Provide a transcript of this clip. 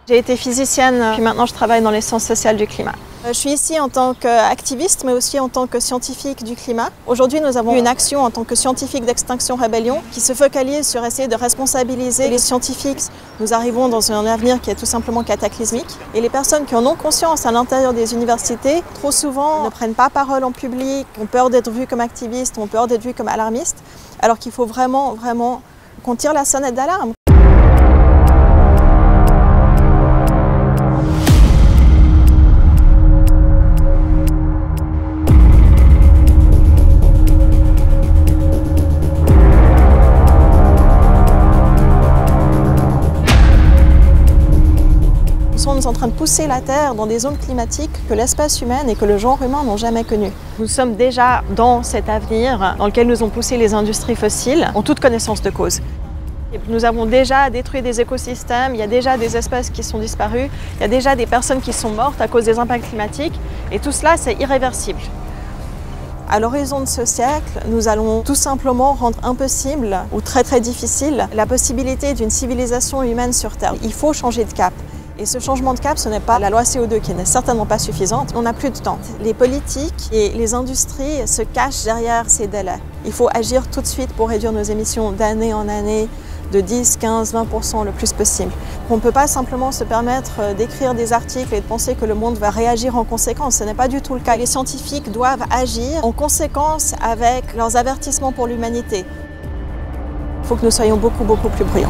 J'ai été physicienne, puis maintenant je travaille dans les sciences sociales du climat. Je suis ici en tant qu'activiste, mais aussi en tant que scientifique du climat. Aujourd'hui, nous avons une action en tant que scientifique d'Extinction Rebellion qui se focalise sur essayer de responsabiliser les scientifiques. Nous arrivons dans un avenir qui est tout simplement cataclysmique. Et les personnes qui en ont conscience à l'intérieur des universités, trop souvent, ne prennent pas parole en public, ont peur d'être vues comme activistes, ont peur d'être vues comme alarmistes, alors qu'il faut vraiment qu'on tire la sonnette d'alarme. Nous sommes en train de pousser la Terre dans des zones climatiques que l'espèce humaine et que le genre humain n'ont jamais connues. Nous sommes déjà dans cet avenir dans lequel nous ont poussé les industries fossiles en toute connaissance de cause. Nous avons déjà détruit des écosystèmes, il y a déjà des espèces qui sont disparues, il y a déjà des personnes qui sont mortes à cause des impacts climatiques et tout cela c'est irréversible. À l'horizon de ce siècle, nous allons tout simplement rendre impossible ou très difficile la possibilité d'une civilisation humaine sur Terre. Il faut changer de cap. Et ce changement de cap, ce n'est pas la loi CO2 qui n'est certainement pas suffisante. On n'a plus de temps. Les politiques et les industries se cachent derrière ces délais. Il faut agir tout de suite pour réduire nos émissions d'année en année de 10, 15, 20% le plus possible. On ne peut pas simplement se permettre d'écrire des articles et de penser que le monde va réagir en conséquence. Ce n'est pas du tout le cas. Les scientifiques doivent agir en conséquence avec leurs avertissements pour l'humanité. Il faut que nous soyons beaucoup plus bruyants.